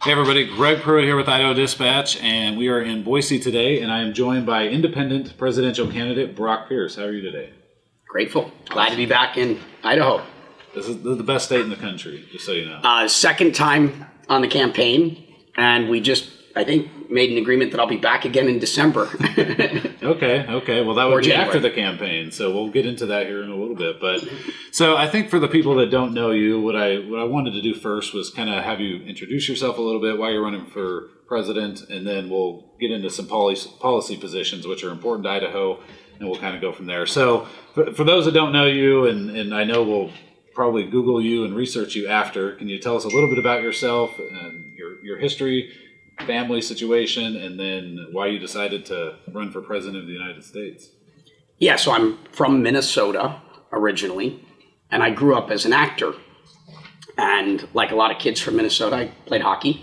Hey everybody, Greg Pruitt here with Idaho Dispatch, and we are in Boise today, and I am joined by independent presidential candidate Brock Pierce. How are you today? Grateful. Glad to be back in Idaho. This is the best state in the country, just so you know. Second time on the campaign, and we just, I think, made an agreement that I'll be back again in December. Okay. Well, that would be after the campaign, so we'll get into that here in a little bit. But so I think for the people that don't know you, what I wanted to do first was kind of have you introduce yourself a little bit, why you're running for president, and then we'll get into some policy positions which are important to Idaho, and we'll kind of go from there. So for those that don't know you, and I know we'll probably Google you and research you after, can you tell us a little bit about yourself and your history, family situation, and then why you decided to run for president of the United States? Yeah, so I'm from Minnesota originally, and I grew up as an actor. And like a lot of kids from Minnesota, I played hockey.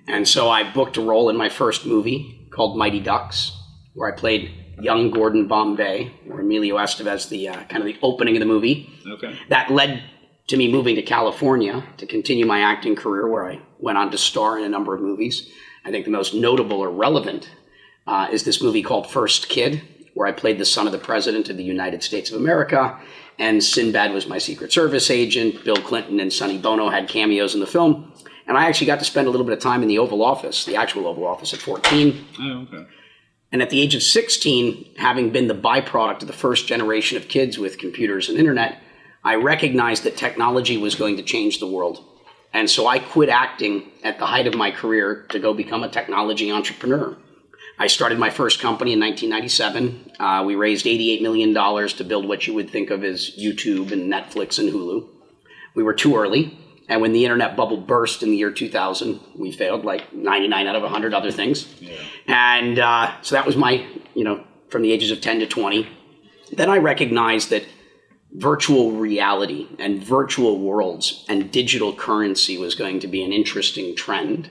And so I booked a role in my first movie called Mighty Ducks, where I played young Gordon Bombay, or Emilio Estevez, the kind of the opening of the movie. Okay. That led to me moving to California to continue my acting career, where I went on to star in a number of movies. I think the most notable or relevant is this movie called First Kid, where I played the son of the President of the United States of America, and Sinbad was my Secret Service agent. Bill Clinton and Sonny Bono had cameos in the film. And I actually got to spend a little bit of time in the Oval Office, the actual Oval Office, at 14. Oh, okay. And at the age of 16, having been the byproduct of the first generation of kids with computers and internet, I recognized that technology was going to change the world. And so I quit acting at the height of my career to go become a technology entrepreneur. I started my first company in 1997. We raised $88 million to build what you would think of as YouTube and Netflix and Hulu. We were too early. And when the internet bubble burst in the year 2000, we failed like 99 out of 100 other things. Yeah. And so that was my, from the ages of 10 to 20. Then I recognized that virtual reality and virtual worlds and digital currency was going to be an interesting trend.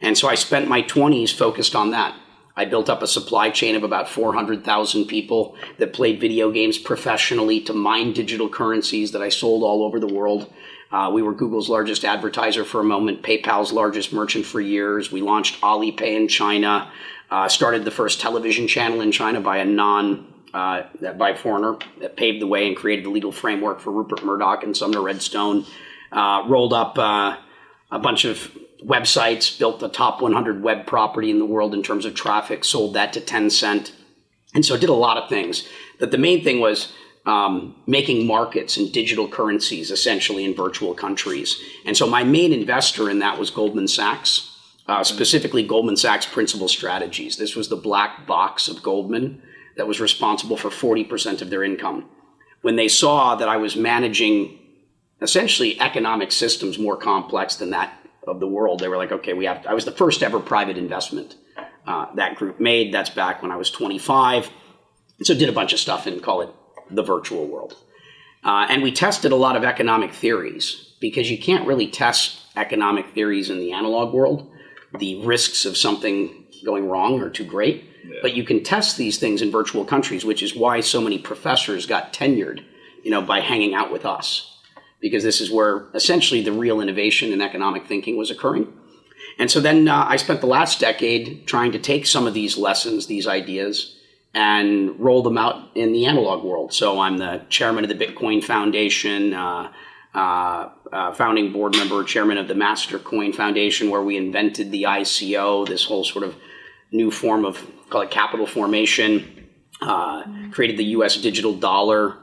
And so I spent my 20s focused on that. I built up a supply chain of about 400,000 people that played video games professionally to mine digital currencies that I sold all over the world. We were Google's largest advertiser for a moment, PayPal's largest merchant for years. We launched Alipay in China, started the first television channel in China by a foreigner that paved the way and created the legal framework for Rupert Murdoch and Sumner Redstone. Rolled up a bunch of websites, built the top 100 web property in the world in terms of traffic, sold that to Tencent. And so I did a lot of things. But the main thing was making markets and digital currencies essentially in virtual countries. And so my main investor in that was Goldman Sachs, specifically Goldman Sachs Principal Strategies. This was the black box of Goldman that was responsible for 40% of their income. When they saw that I was managing essentially economic systems more complex than that of the world, they were like, okay, I was the first ever private investment that group made. That's back when I was 25. So did a bunch of stuff and call it the virtual world. And we tested a lot of economic theories because you can't really test economic theories in the analog world. The risks of something going wrong are too great. Yeah. But you can test these things in virtual countries, which is why so many professors got tenured, by hanging out with us. Because this is where essentially the real innovation in economic thinking was occurring. And so then I spent the last decade trying to take some of these lessons, these ideas, and roll them out in the analog world. So I'm the chairman of the Bitcoin Foundation, founding board member, chairman of the Master Coin Foundation, where we invented the ICO, this whole sort of new form of, call it capital formation, created the US digital dollar.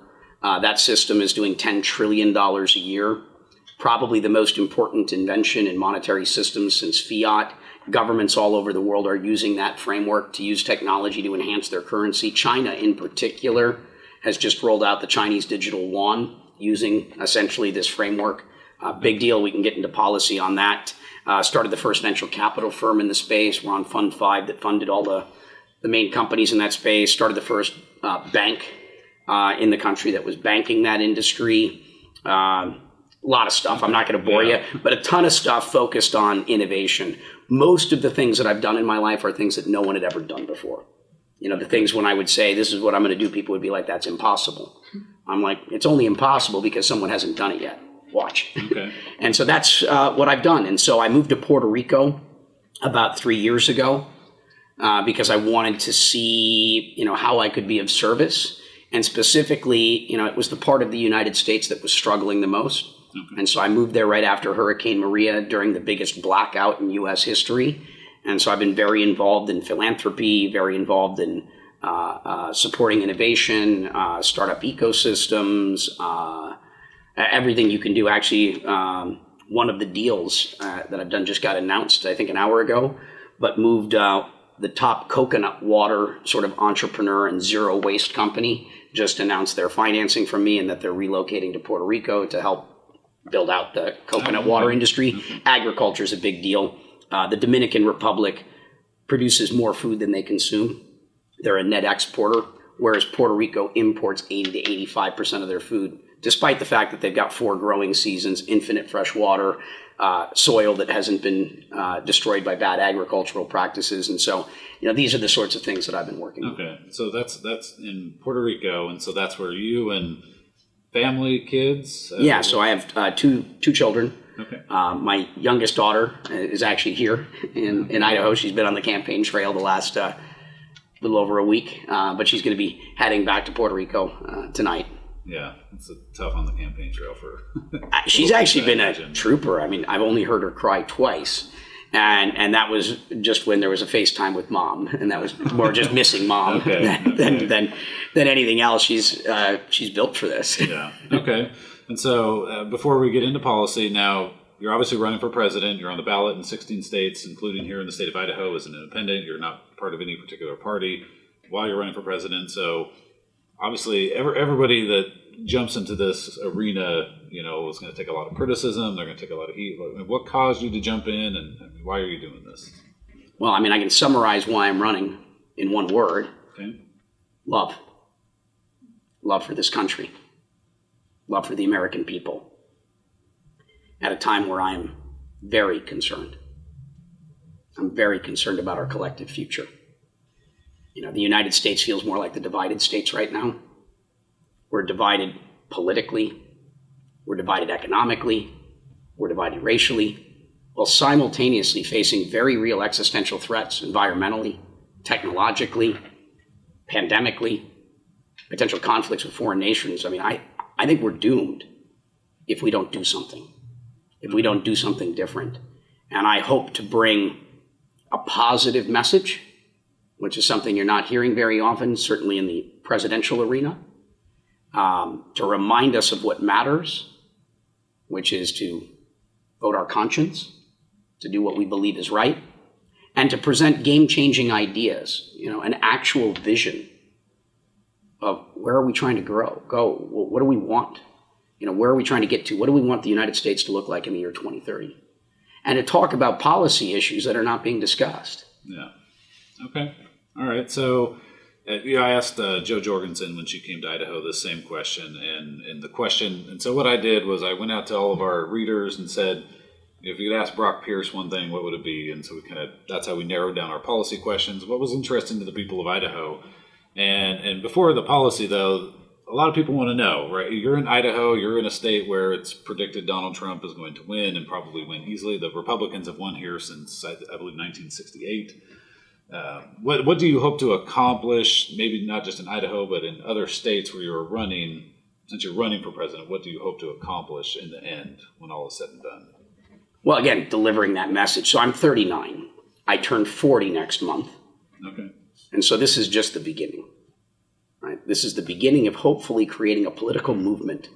That system is doing $10 trillion a year, probably the most important invention in monetary systems since fiat. Governments all over the world are using that framework to use technology to enhance their currency. China, in particular, has just rolled out the Chinese digital yuan using essentially this framework. Big deal. We can get into policy on that. Started the first venture capital firm in the space. We're on Fund 5 that funded all the main companies in that space. Started the first bank in the country that was banking that industry. A lot of stuff. I'm not going to bore you, but a ton of stuff focused on innovation. Most of the things that I've done in my life are things that no one had ever done before. The things when I would say, this is what I'm going to do, people would be like, that's impossible. I'm like, it's only impossible because someone hasn't done it yet. watch. Okay. And so that's what I've done. And so I moved to Puerto Rico about 3 years ago because I wanted to see, how I could be of service. And specifically, it was the part of the United States that was struggling the most. Okay. And so I moved there right after Hurricane Maria during the biggest blackout in U.S. history. And so I've been very involved in philanthropy, very involved in supporting innovation, startup ecosystems, everything you can do. Actually, one of the deals that I've done just got announced, I think, an hour ago, but moved the top coconut water sort of entrepreneur and zero waste company just announced their financing from me and that they're relocating to Puerto Rico to help build out the coconut water industry. Agriculture is a big deal. The Dominican Republic produces more food than they consume. They're a net exporter, whereas Puerto Rico imports 80 to 85% of their food, despite the fact that they've got 4 growing seasons, infinite fresh water, soil that hasn't been destroyed by bad agricultural practices. And so, these are the sorts of things that I've been working on. Okay, so that's in Puerto Rico, and so that's where you and family, kids? Yeah, so I have two children. Okay. My youngest daughter is actually here in Idaho. She's been on the campaign trail the last little over a week, but she's going to be heading back to Puerto Rico tonight. Yeah, it's tough on the campaign trail for. She's actually been a trooper. I mean, I've only heard her cry twice, and that was just when there was a FaceTime with mom, and that was more just missing mom than anything else. She's built for this. Yeah. Okay. And so before we get into policy, now you're obviously running for president. You're on the ballot in 16 states, including here in the state of Idaho as an independent. You're not part of any particular party while you're running for president. So obviously everybody that jumps into this arena, is going to take a lot of criticism. They're going to take a lot of heat. What caused you to jump in, and why are you doing this? Well, I can summarize why I'm running in one word. Okay. Love. Love for this country. Love for the American people. At a time where I am very concerned. I'm very concerned about our collective future. The United States feels more like the divided states right now. We're divided politically. We're divided economically. We're divided racially, while simultaneously facing very real existential threats environmentally, technologically, pandemically, potential conflicts with foreign nations. I think we're doomed if we don't do something, if we don't do something different. And I hope to bring a positive message, which is something you're not hearing very often, certainly in the presidential arena, to remind us of what matters, which is to vote our conscience, to do what we believe is right, and to present game-changing ideas, an actual vision of where are we trying to go? What do we want? Where are we trying to get to? What do we want the United States to look like in the year 2030? And to talk about policy issues that are not being discussed. Yeah. Okay. All right. So I asked Jo Jorgensen when she came to Idaho this same question, and so what I did was I went out to all of our readers and said, if you could ask Brock Pierce one thing, what would it be? And so that's how we narrowed down our policy questions. What was interesting to the people of Idaho? And before the policy, though, a lot of people want to know, right? You're in Idaho, you're in a state where it's predicted Donald Trump is going to win and probably win easily. The Republicans have won here since, I believe, 1968. What do you hope to accomplish, maybe not just in Idaho, but in other states where you're running, since you're running for president, what do you hope to accomplish in the end when all is said and done? Well, again, delivering that message. So I'm 39. I turn 40 next month. Okay. And so this is just the beginning. Right? This is the beginning of hopefully creating a political movement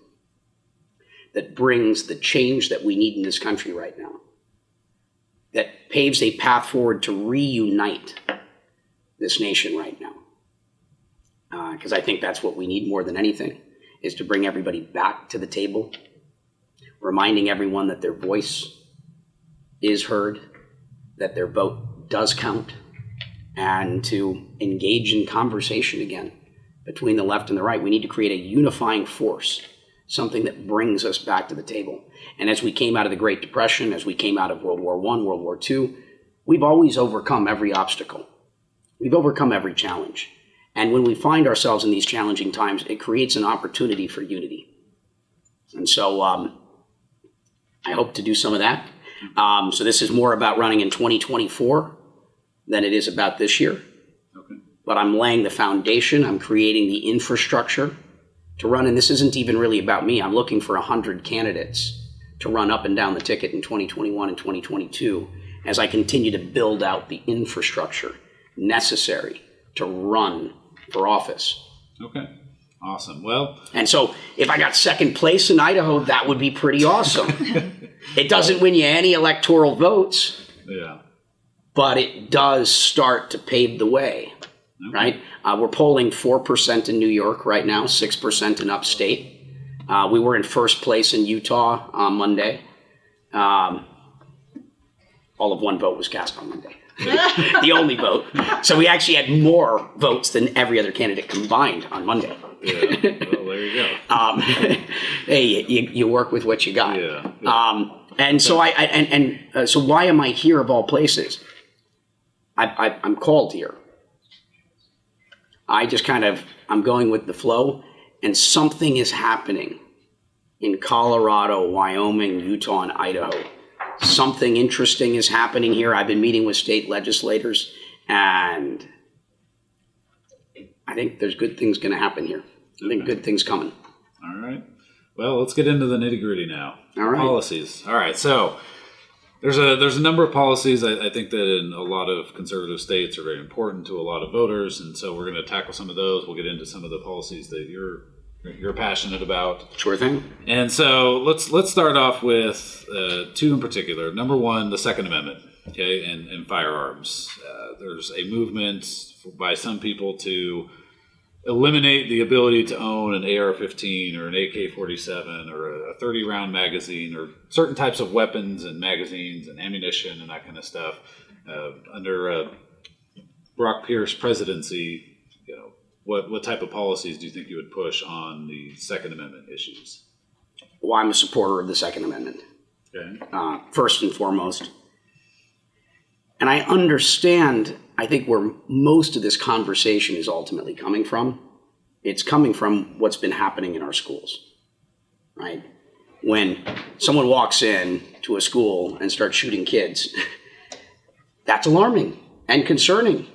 that brings the change that we need in this country right now, that paves a path forward to reunite this nation right now. Because I think that's what we need more than anything, is to bring everybody back to the table, reminding everyone that their voice is heard, that their vote does count, and to engage in conversation again between the left and the right. We need to create a unifying force, something that brings us back to the table. And as we came out of the Great Depression, as we came out of World War I, World War II, we've always overcome every obstacle. We've overcome every challenge. And when we find ourselves in these challenging times, it creates an opportunity for unity. And so I hope to do some of that. So this is more about running in 2024 than it is about this year. Okay. But I'm laying the foundation. I'm creating the infrastructure to run. And this isn't even really about me. I'm looking for 100 candidates to run up and down the ticket in 2021 and 2022 as I continue to build out the infrastructure necessary to run for office. Okay. Awesome. Well, and so if I got second place in Idaho, that would be pretty awesome. It doesn't win you any electoral votes. Yeah. But it does start to pave the way, right? We're polling 4% in New York right now, 6% in upstate. We were in first place in Utah on Monday. All of one vote was cast on Monday. The only vote. So we actually had more votes than every other candidate combined on Monday. Yeah. Well, there you go. Hey, you work with what you got. Yeah. And so so why am I here of all places? I'm called here. I just I'm going with the flow, and something is happening in Colorado, Wyoming, Utah, and Idaho. Something interesting is happening here. I've been meeting with state legislators, and I think there's good things going to happen here. I think good things coming. All right. Well, let's get into the nitty-gritty now. All right. Policies. All right. So there's a number of policies I think that in a lot of conservative states are very important to a lot of voters, and so we're going to tackle some of those. We'll get into some of the policies that you're passionate about. Sure thing. And so let's start off with two in particular. Number one, the Second Amendment, okay, and firearms. There's a movement by some people to eliminate the ability to own an AR-15 or an AK-47 or a 30-round magazine or certain types of weapons and magazines and ammunition and that kind of stuff. Under Brock Pierce's presidency, what type of policies do you think you would push on the Second Amendment issues? Well, I'm a supporter of the Second Amendment, okay. First and foremost. And I understand, I think, where most of this conversation is ultimately coming from. It's coming from what's been happening in our schools, right? When someone walks in to a school and starts shooting kids, that's alarming and concerning.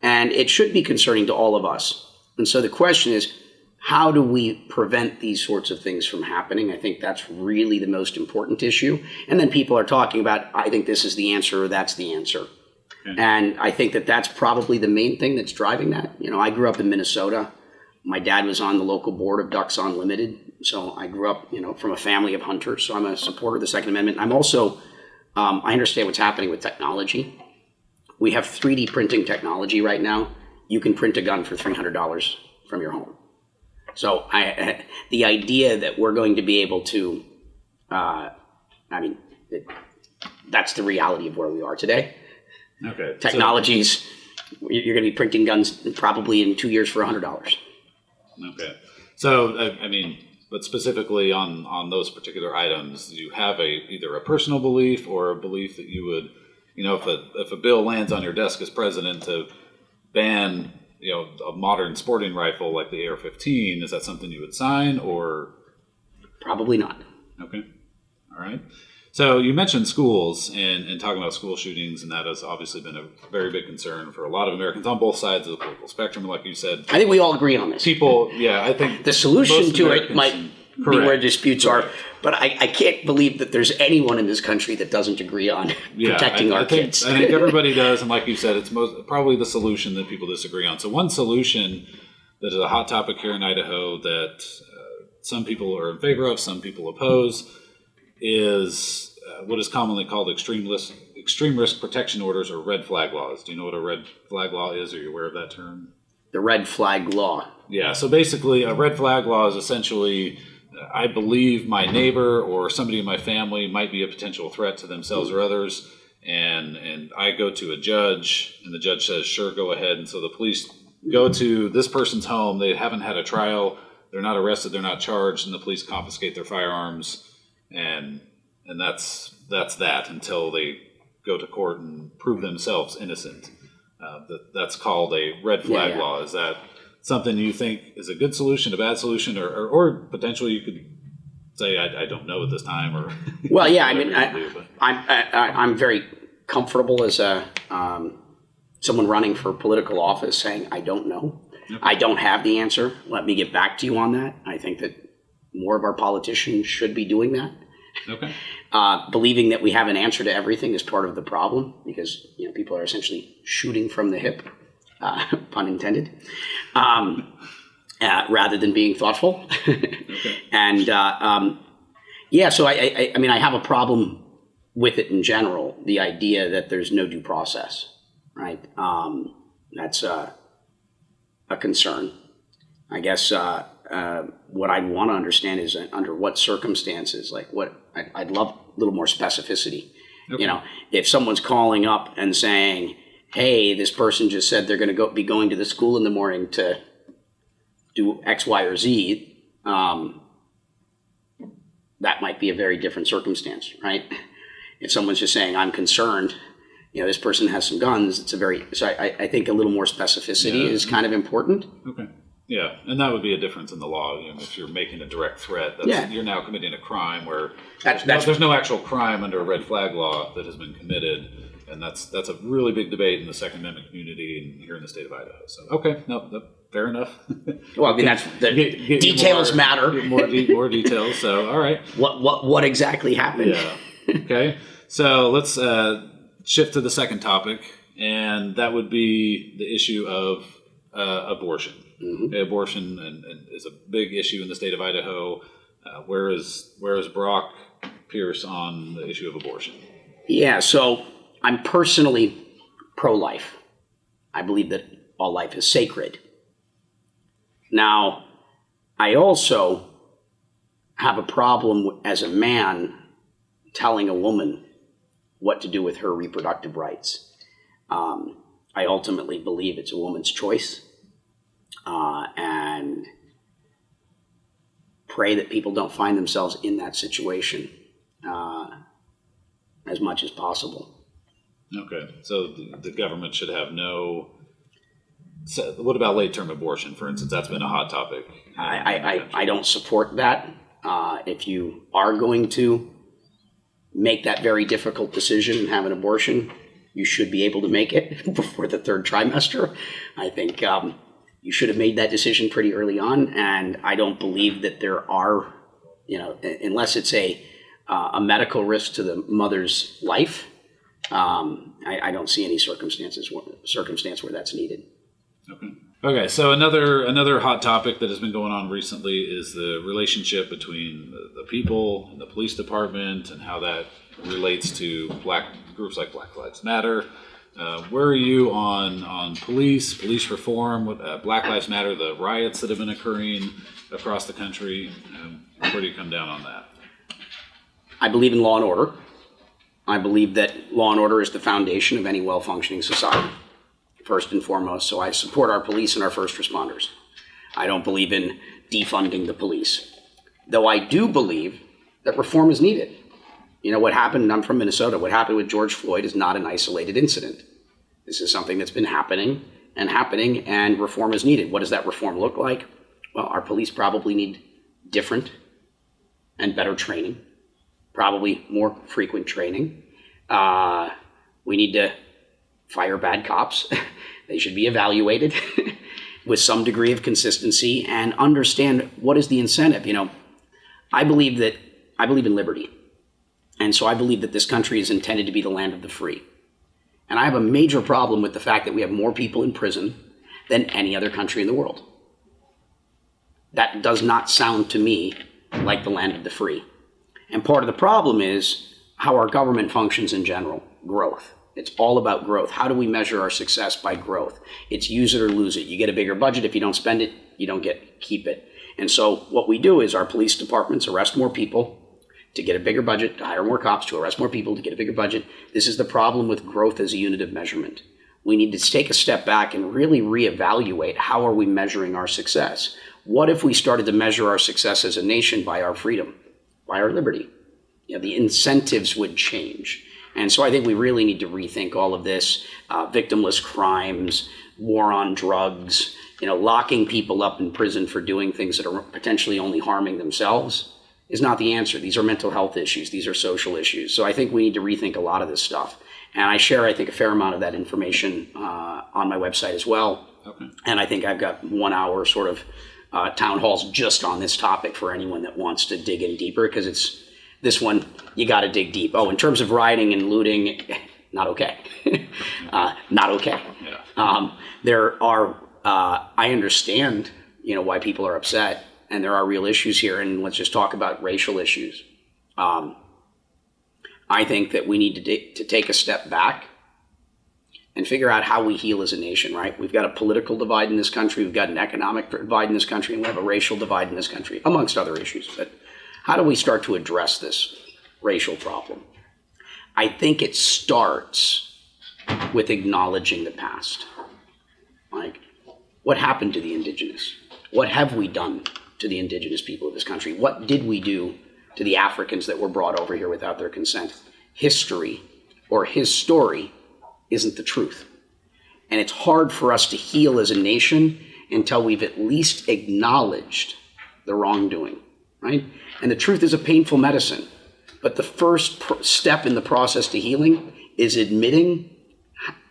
And it should be concerning to all of us. And so the question is, how do we prevent these sorts of things from happening? I think that's really the most important issue. And then people are talking about, I think this is the answer or that's the answer. Okay. And I think that that's probably the main thing that's driving that. I grew up in Minnesota. My dad was on the local board of Ducks Unlimited. So I grew up, from a family of hunters. So I'm a supporter of the Second Amendment. I'm also, I understand what's happening with technology. We have 3D printing technology right now. You can print a gun for $300 from your home. So the idea that we're going to be able to, that's the reality of where we are today. Okay. Technologies, you're going to be printing guns probably in 2 years for $100. Okay. So, but specifically on those particular items, you have either a personal belief or a belief that you would, if a bill lands on your desk as president to ban, a modern sporting rifle like the AR-15, is that something you would sign or? Probably not. Okay. All right. So you mentioned schools and talking about school shootings, and that has obviously been a very big concern for a lot of Americans on both sides of the political spectrum. Like you said, I think we all agree on this. I think the solution to it might be where disputes are, but I can't believe that there's anyone in this country that doesn't agree on protecting our kids. I think everybody does, and like you said, it's probably the solution that people disagree on. So one solution that is a hot topic here in Idaho that some people are in favor of, some people oppose, is what is commonly called extreme risk protection orders or red flag laws. Do you know what a red flag law is? Are you aware of that term? The red flag law. Yeah, so basically a red flag law is essentially, I believe my neighbor or somebody in my family might be a potential threat to themselves or others, and I go to a judge, and the judge says, sure, go ahead. And so the police go to this person's home. They haven't had a trial. They're not arrested. They're not charged, and the police confiscate their firearms, and that's that until they go to court and prove themselves innocent. That's called a red flag law. Is that something you think is a good solution, a bad solution, or potentially you could say I don't know at this time, or well, yeah, I mean, I'm very comfortable as someone running for political office saying I don't know. Okay. I don't have the answer. Let me get back to you on that. I think that more of our politicians should be doing that. Okay. Believing that we have an answer to everything is part of the problem, because people are essentially shooting from the hip, pun intended, rather than being thoughtful. Okay. And so I mean, I have a problem with it in general. The idea that there's no due process, right? That's a concern. I guess what I'd want to understand is under what circumstances, like I'd love a little more specificity. Okay. If someone's calling up and saying, hey, this person just said they're going to be going to the school in the morning to do X, Y, or Z, that might be a very different circumstance, right? If someone's just saying, I'm concerned, this person has some guns, I think a little more specificity is kind of important. Okay. Yeah, and that would be a difference in the law. If you're making a direct threat, you're now committing a crime where there's no actual crime under a red flag law that has been committed, and that's a really big debate in the Second Amendment community and here in the state of Idaho. So, okay, no, fair enough. Well, I mean, that's the details matter. More details. So, all right. What exactly happened? Yeah. Okay. So let's shift to the second topic, and that would be the issue of abortion. Mm-hmm. Abortion and is a big issue in the state of Idaho. Where is Brock Pierce on the issue of abortion? Yeah, so I'm personally pro-life. I believe that all life is sacred. Now, I also have a problem as a man telling a woman what to do with her reproductive rights. I ultimately believe it's a woman's choice. And pray that people don't find themselves in that situation as much as possible. Okay, so the government should have no... So what about late-term abortion, for instance? That's been a hot topic. I don't support that. If you are going to make that very difficult decision and have an abortion, you should be able to make it before the third trimester. I think... you should have made that decision pretty early on, and I don't believe that there are, unless it's a medical risk to the mother's life, I don't see any circumstance where that's needed. Okay. So another hot topic that has been going on recently is the relationship between the people and the police department and how that relates to groups like Black Lives Matter. Where are you on police reform, Black Lives Matter, the riots that have been occurring across the country? Where do you come down on that? I believe in law and order. I believe that law and order is the foundation of any well-functioning society, first and foremost. So I support our police and our first responders. I don't believe in defunding the police, though I do believe that reform is needed. What happened, I'm from Minnesota, what happened with George Floyd is not an isolated incident. This is something that's been happening, and reform is needed. What does that reform look like? Well, our police probably need different and better training, probably more frequent training. We need to fire bad cops. They should be evaluated with some degree of consistency and understand what is the incentive. I believe in liberty. And so I believe that this country is intended to be the land of the free. And I have a major problem with the fact that we have more people in prison than any other country in the world. That does not sound to me like the land of the free. And part of the problem is how our government functions in general, growth. It's all about growth. How do we measure our success? By growth. It's use it or lose it. You get a bigger budget. If you don't spend it, you don't keep it. And so what we do is our police departments arrest more people to get a bigger budget, to hire more cops, to arrest more people, to get a bigger budget. This is the problem with growth as a unit of measurement. We need to take a step back and really reevaluate how are we measuring our success. What if we started to measure our success as a nation by our freedom, by our liberty? The incentives would change. And so I think we really need to rethink all of this, victimless crimes, war on drugs, locking people up in prison for doing things that are potentially only harming themselves is not the answer. These are mental health issues. These are social issues. So I think we need to rethink a lot of this stuff. And I share, I think, a fair amount of that information on my website as well. Okay. And I think I've got 1 hour sort of town halls just on this topic for anyone that wants to dig in deeper, because it's this one, you got to dig deep. Oh, in terms of rioting and looting, not okay. Not okay. Yeah. There are, I understand, why people are upset, and there are real issues here. And let's just talk about racial issues. I think that we need to take a step back and figure out how we heal as a nation, right? We've got a political divide in this country. We've got an economic divide in this country, and we have a racial divide in this country, amongst other issues. But how do we start to address this racial problem? I think it starts with acknowledging the past. Like, what happened to the indigenous? What have we done to the indigenous people of this country? What did we do to the Africans that were brought over here without their consent? History, or his story, isn't the truth. And it's hard for us to heal as a nation until we've at least acknowledged the wrongdoing, right? And the truth is a painful medicine. But the first step in the process to healing is admitting,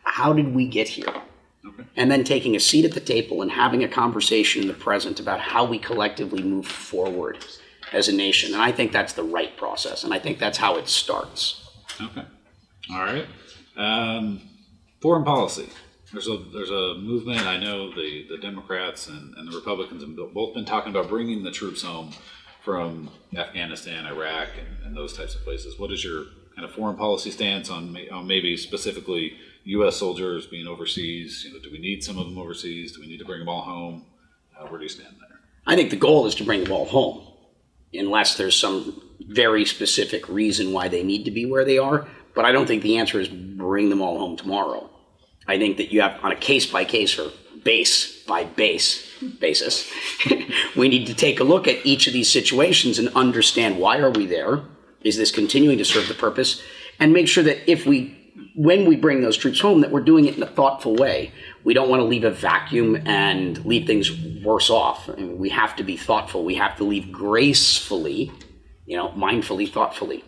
how did we get here? Okay. And then taking a seat at the table and having a conversation in the present about how we collectively move forward as a nation. And I think that's the right process. And I think that's how it starts. Okay. All right. Foreign policy. There's a movement. I know the Democrats and the Republicans have both been talking about bringing the troops home from Afghanistan, Iraq, and those types of places. What is your kind of foreign policy stance on maybe specifically U.S. soldiers being overseas? Do we need some of them overseas? Do we need to bring them all home? Where do you stand there? I think the goal is to bring them all home, unless there's some very specific reason why they need to be where they are. But I don't think the answer is bring them all home tomorrow. I think that you have, on a case-by-case or basis, we need to take a look at each of these situations and understand, why are we there? Is this continuing to serve the purpose? And make sure that when we bring those troops home, that we're doing it in a thoughtful way. We don't want to leave a vacuum and leave things worse off. I mean, we have to be thoughtful. We have to leave gracefully, mindfully, thoughtfully.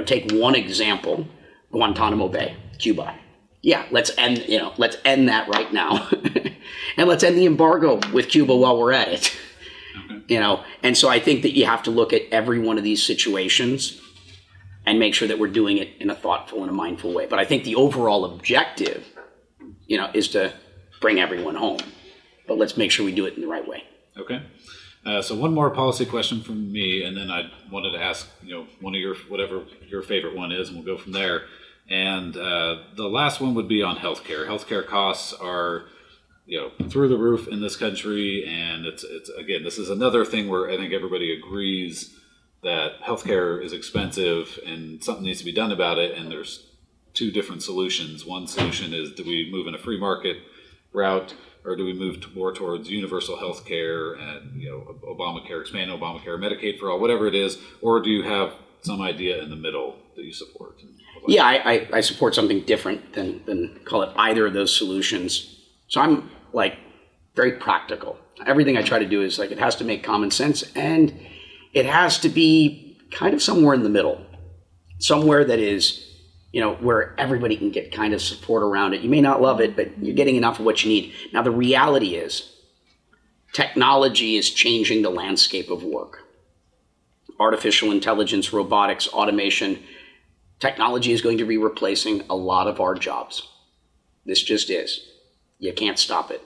Take one example, Guantanamo Bay, Cuba. Yeah, let's end that right now. And let's end the embargo with Cuba while we're at it. Okay. And so I think that you have to look at every one of these situations and make sure that we're doing it in a thoughtful and a mindful way. But I think the overall objective, is to bring everyone home. But let's make sure we do it in the right way. Okay. So one more policy question from me, and then I wanted to ask, one of whatever your favorite one is, and we'll go from there. And the last one would be on healthcare. Healthcare costs are, through the roof in this country, and it's again, this is another thing where I think everybody agrees that healthcare is expensive and something needs to be done about it. And there's two different solutions. One solution is, do we move in a free market route, or do we move more towards universal health care and Obamacare, expand Obamacare, Medicaid for all, whatever it is, or do you have some idea in the middle that you support? Yeah, I support something different than call it either of those solutions. So I'm very practical. Everything I try to do is it has to make common sense, and it has to be kind of somewhere in the middle, somewhere that is where everybody can get kind of support around it. You may not love it, but you're getting enough of what you need. Now, the reality is technology is changing the landscape of work. Artificial intelligence, robotics, automation, technology is going to be replacing a lot of our jobs. This just is. You can't stop it.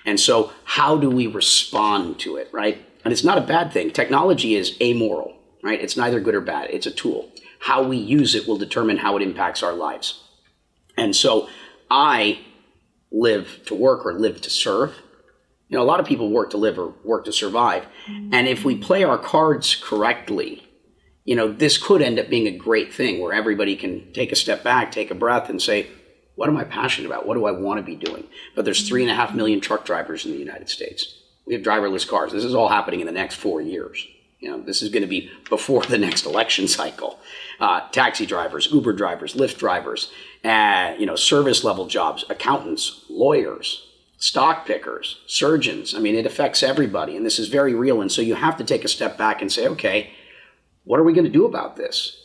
And so how do we respond to it, right? And it's not a bad thing. Technology is amoral, right? It's neither good or bad. It's a tool. How we use it will determine how it impacts our lives. And so I live to work or live to serve. A lot of people work to live or work to survive. And if we play our cards correctly, this could end up being a great thing where everybody can take a step back, take a breath, and say, what am I passionate about? What do I want to be doing? But there's 3.5 million truck drivers in the United States. We have driverless cars. This is all happening in the next 4 years. This is going to be before the next election cycle. Taxi drivers, Uber drivers, Lyft drivers, service level jobs, accountants, lawyers, stock pickers, surgeons. I mean, it affects everybody, and this is very real. And so you have to take a step back and say, okay, what are we going to do about this?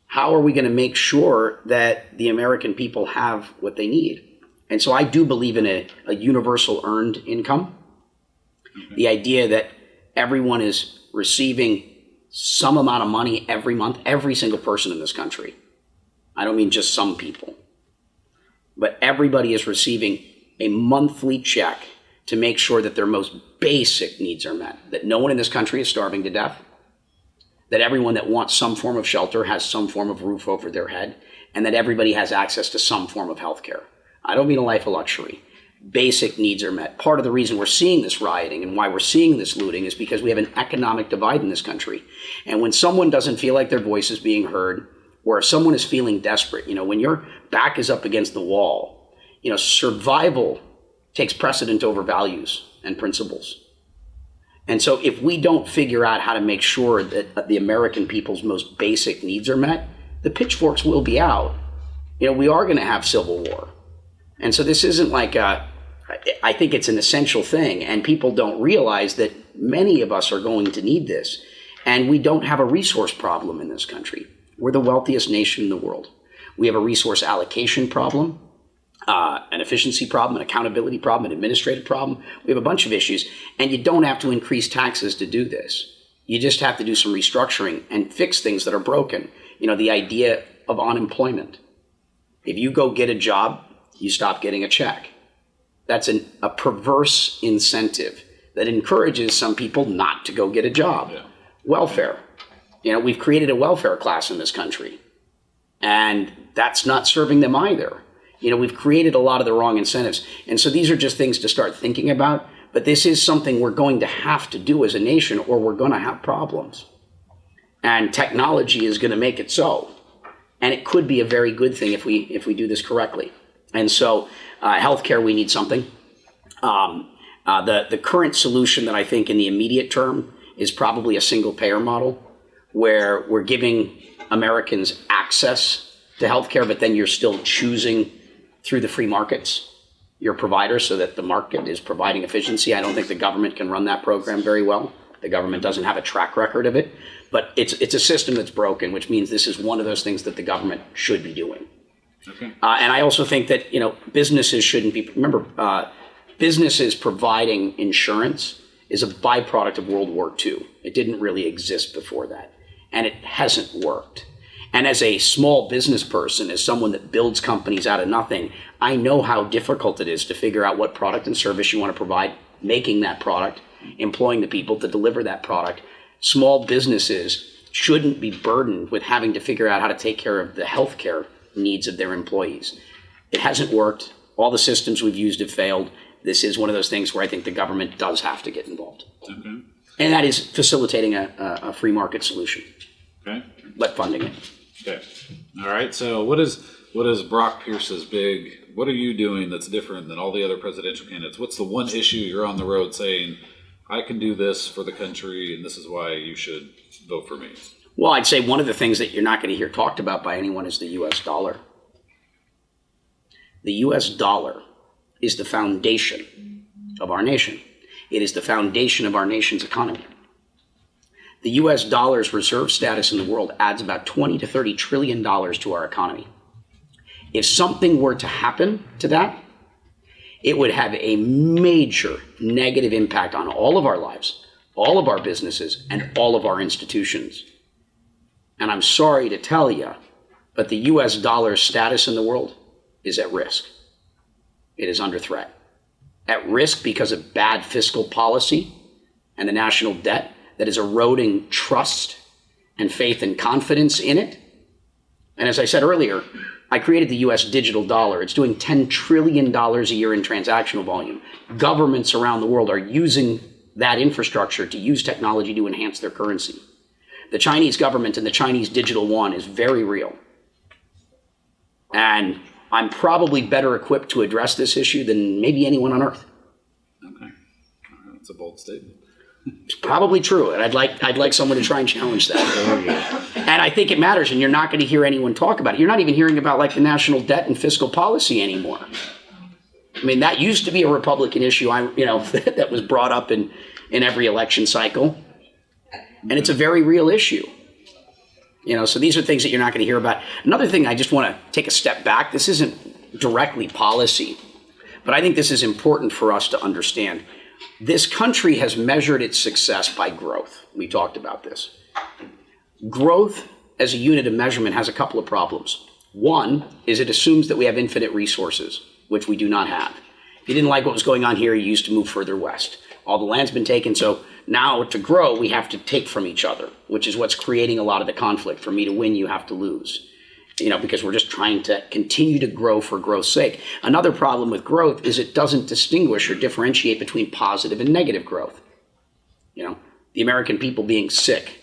How are we going to make sure that the American people have what they need? And so I do believe in a universal earned income. Okay. The idea that everyone is receiving some amount of money every month, every single person in this country. I don't mean just some people, but everybody is receiving a monthly check to make sure that their most basic needs are met, that no one in this country is starving to death, that everyone that wants some form of shelter has some form of roof over their head, and that everybody has access to some form of health care. I don't mean a life of luxury. Basic needs are met. Part of the reason we're seeing this rioting and why we're seeing this looting is because we have an economic divide in this country. And when someone doesn't feel like their voice is being heard, or if someone is feeling desperate, when your back is up against the wall, survival takes precedent over values and principles. And so if we don't figure out how to make sure that the American people's most basic needs are met, the pitchforks will be out. We are going to have civil war. And so this isn't like I think it's an essential thing, and people don't realize that many of us are going to need this. And we don't have a resource problem in this country. We're the wealthiest nation in the world. We have a resource allocation problem, an efficiency problem, an accountability problem, an administrative problem. We have a bunch of issues, and you don't have to increase taxes to do this. You just have to do some restructuring and fix things that are broken. The idea of unemployment. If you go get a job, you stop getting a check. That's a perverse incentive that encourages some people not to go get a job. Yeah. Welfare. We've created a welfare class in this country, and that's not serving them either. We've created a lot of the wrong incentives. And so these are just things to start thinking about, but this is something we're going to have to do as a nation, or we're going to have problems. And technology is going to make it so. And it could be a very good thing if we do this correctly. And so healthcare, we need something. The current solution that I think in the immediate term is probably a single payer model, where we're giving Americans access to healthcare, but then you're still choosing through the free markets your provider, so that the market is providing efficiency. I don't think the government can run that program very well. The government doesn't have a track record of it, but it's a system that's broken, which means this is one of those things that the government should be doing. Okay. And I also think that businesses shouldn't be. Remember, businesses providing insurance is a byproduct of World War II. It didn't really exist before that, and it hasn't worked. And as a small business person, as someone that builds companies out of nothing, I know how difficult it is to figure out what product and service you want to provide, making that product, employing the people to deliver that product. Small businesses shouldn't be burdened with having to figure out how to take care of the healthcare needs of their employees. It hasn't worked. All the systems we've used have failed. This is one of those things where I think the government does have to get involved. Okay. And that is facilitating a free market solution. Okay. But funding it. Okay. All right. So what is Brock Pierce's what are you doing that's different than all the other presidential candidates? What's the one issue you're on the road saying, I can do this for the country, and this is why you should vote for me? Well, I'd say one of the things that you're not going to hear talked about by anyone is the U.S. dollar. The U.S. dollar is the foundation of our nation. It is the foundation of our nation's economy. The U.S. dollar's reserve status in the world adds about $20 to $30 trillion to our economy. If something were to happen to that, it would have a major negative impact on all of our lives, all of our businesses, and all of our institutions. And I'm sorry to tell you, but the U.S. dollar's status in the world is at risk. It is under threat. At risk because of bad fiscal policy and the national debt that is eroding trust and faith and confidence in it. And as I said earlier, I created the U.S. digital dollar. It's doing $10 trillion a year in transactional volume. Governments around the world are using that infrastructure to use technology to enhance their currency. The Chinese government and the Chinese digital yuan is very real. And I'm probably better equipped to address this issue than maybe anyone on earth. Okay. That's a bold statement. It's probably true, and I'd like someone to try and challenge that. And I think it matters, and you're not going to hear anyone talk about it. You're not even hearing about like the national debt and fiscal policy anymore. mean, that used to be a Republican issue, that was brought up in every election cycle. And it's a very real issue. So these are things that you're not going to hear about. Another thing, I just want to take a step back. This isn't directly policy, but I think this is important for us to understand. This country has measured its success by growth. We talked about this. Growth as a unit of measurement has a couple of problems. One is it assumes that we have infinite resources, which we do not have. If you didn't like what was going on here, you used to move further west. All the land's been taken, so now to grow, we have to take from each other, which is what's creating a lot of the conflict. For me to win, you have to lose, because we're just trying to continue to grow for growth's sake. Another problem with growth is it doesn't distinguish or differentiate between positive and negative growth. The American people being sick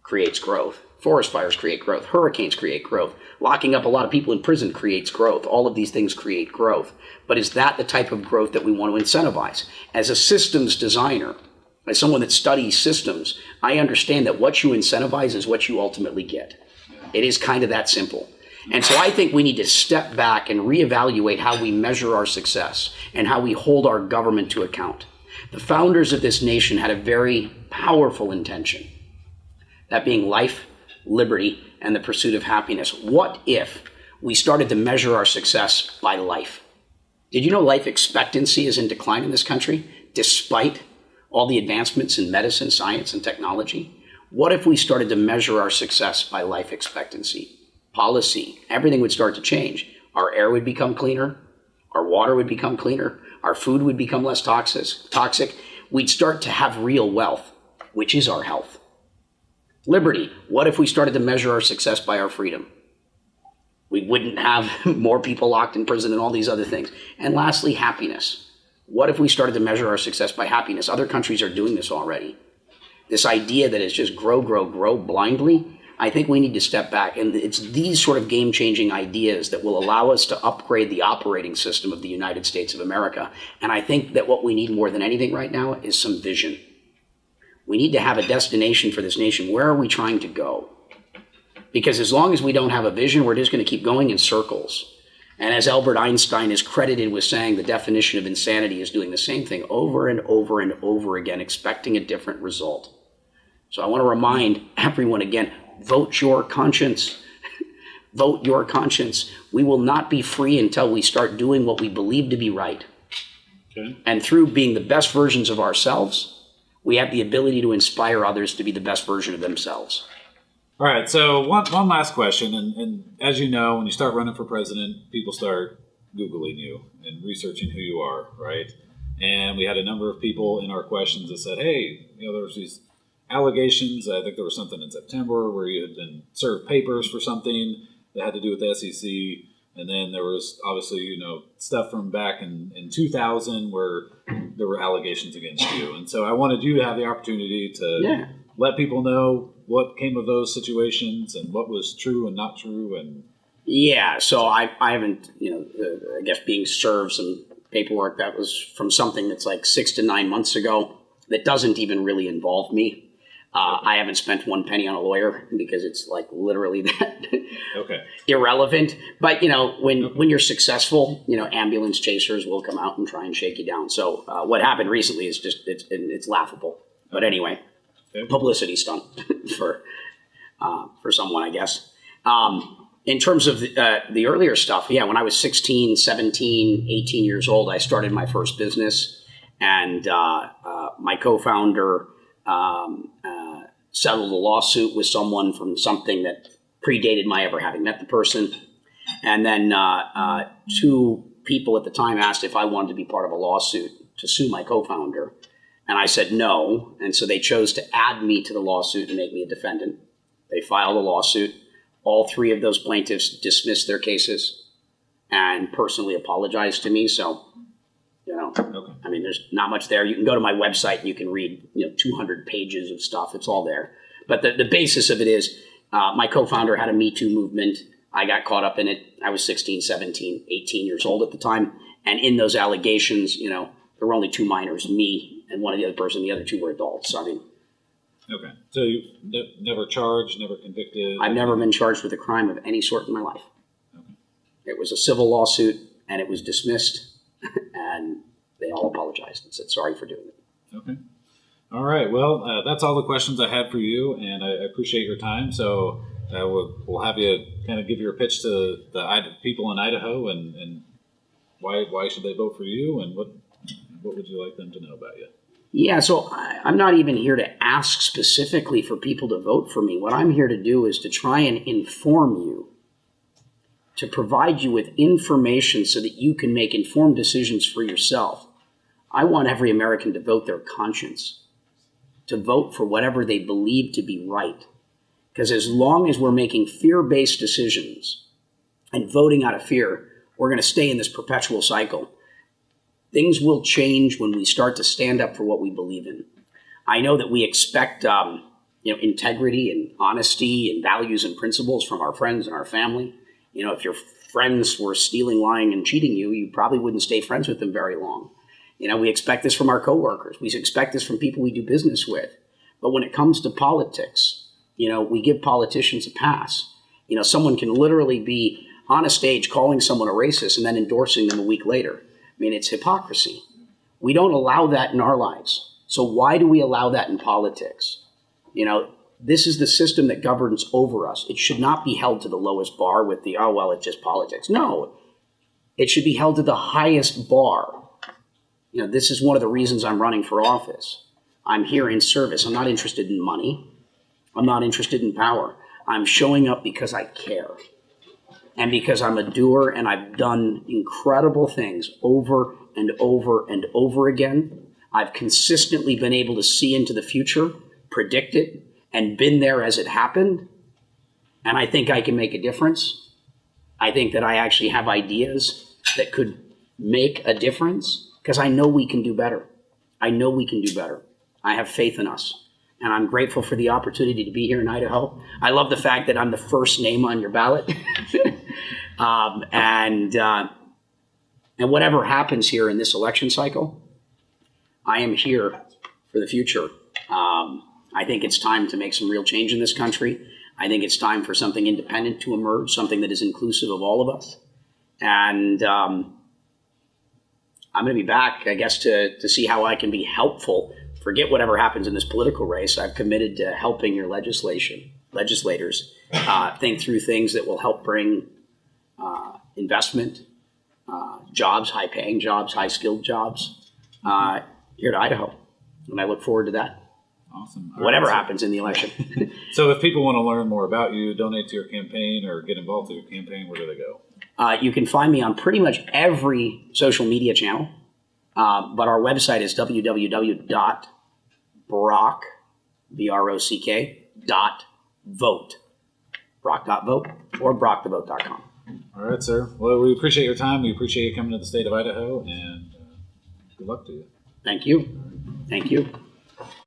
creates growth. Forest fires create growth. Hurricanes create growth. Locking up a lot of people in prison creates growth. All of these things create growth. But is that the type of growth that we want to incentivize? As a systems designer, as someone that studies systems, I understand that what you incentivize is what you ultimately get. It is kind of that simple. And so I think we need to step back and reevaluate how we measure our success and how we hold our government to account. The founders of this nation had a very powerful intention, that being life, liberty, and the pursuit of happiness. What if we started to measure our success by life? Did you know life expectancy is in decline in this country, despite all the advancements in medicine, science, and technology? What if we started to measure our success by life expectancy? Policy, everything would start to change. Our air would become cleaner. Our water would become cleaner. Our food would become less toxic. We'd start to have real wealth, which is our health. Liberty, what if we started to measure our success by our freedom? We wouldn't have more people locked in prison and all these other things. And lastly, happiness. What if we started to measure our success by happiness? Other countries are doing this already. This idea that it's just grow blindly, I think we need to step back. And it's these sort of game-changing ideas that will allow us to upgrade the operating system of the United States of America. And I think that what we need more than anything right now is some vision. We need to have a destination for this nation. Where are we trying to go? Because as long as we don't have a vision, we're just going to keep going in circles. And as Albert Einstein is credited with saying, the definition of insanity is doing the same thing over and over and over again, expecting a different result. So I want to remind everyone again, vote your conscience. Vote your conscience. We will not be free until we start doing what we believe to be right. Okay. And through being the best versions of ourselves, we have the ability to inspire others to be the best version of themselves. All right, so one last question. And as you know, when you start running for president, people start Googling you and researching who you are, right? And we had a number of people in our questions that said, hey, there was these allegations. I think there was something in September where you had been served papers for something that had to do with the SEC. And then there was obviously, stuff from back in 2000 where there were allegations against you. And so I wanted you to have the opportunity to let people know what came of those situations and what was true and not true. And so I haven't, I guess being served some paperwork that was from something that's like 6 to 9 months ago that doesn't even really involve me. I haven't spent one penny on a lawyer because it's like literally that irrelevant. But, when you're successful, ambulance chasers will come out and try and shake you down. So what happened recently is just, it's laughable. But anyway, publicity stunt for someone, I guess. In terms of the earlier stuff, when I was 16, 17, 18 years old, I started my first business. And my co-founder settled a lawsuit with someone from something that predated my ever having met the person. And then 2 people at the time asked if I wanted to be part of a lawsuit to sue my co-founder. And I said no. And so they chose to add me to the lawsuit and make me a defendant. They filed a lawsuit. All 3 of those plaintiffs dismissed their cases and personally apologized to me. So, I mean, there's not much there. You can go to my website and you can read, 200 pages of stuff. It's all there. But the basis of it is my co-founder had a Me Too movement. I got caught up in it. I was 16, 17, 18 years old at the time. And in those allegations, there were only 2 minors, me and one of the other person. The other 2 were adults. So, I mean. Okay. So you never charged, never convicted? I've never been charged with a crime of any sort in my life. Okay. It was a civil lawsuit and it was dismissed. and said, sorry for doing it. Okay. All right. Well, that's all the questions I had for you, and I appreciate your time. So we'll have you kind of give your pitch to the people in Idaho, and why should they vote for you, and what would you like them to know about you? Yeah, so I'm not even here to ask specifically for people to vote for me. What I'm here to do is to try and inform you, to provide you with information so that you can make informed decisions for yourself. I want every American to vote their conscience, to vote for whatever they believe to be right. Because as long as we're making fear-based decisions and voting out of fear, we're going to stay in this perpetual cycle. Things will change when we start to stand up for what we believe in. I know that we expect integrity and honesty and values and principles from our friends and our family. If your friends were stealing, lying, and cheating you, you probably wouldn't stay friends with them very long. We expect this from our coworkers. We expect this from people we do business with. But when it comes to politics, we give politicians a pass. Someone can literally be on a stage calling someone a racist and then endorsing them a week later. It's hypocrisy. We don't allow that in our lives. So why do we allow that in politics? This is the system that governs over us. It should not be held to the lowest bar with it's just politics. No, it should be held to the highest bar. This is one of the reasons I'm running for office. I'm here in service. I'm not interested in money. I'm not interested in power. I'm showing up because I care. And because I'm a doer and I've done incredible things over and over and over again. I've consistently been able to see into the future, predict it, and been there as it happened. And I think I can make a difference. I think that I actually have ideas that could make a difference. Because I know we can do better. I know we can do better. I have faith in us. And I'm grateful for the opportunity to be here in Idaho. I love the fact that I'm the first name on your ballot. And whatever happens here in this election cycle, I am here for the future. I think it's time to make some real change in this country. I think it's time for something independent to emerge, something that is inclusive of all of us. And I'm going to be back, I guess, to see how I can be helpful. Forget whatever happens in this political race. I've committed to helping your legislators think through things that will help bring investment, jobs, high-paying jobs, high-skilled jobs here to Idaho. And I look forward to that. Awesome. Whatever happens in the election. So if people want to learn more about you, donate to your campaign, or get involved in your campaign, where do they go? You can find me on pretty much every social media channel, but our website is www.brock, BROCK.vote, brock.vote, or brockthevote.com. All right, sir. Well, we appreciate your time. We appreciate you coming to the state of Idaho, and good luck to you. Thank you. Thank you.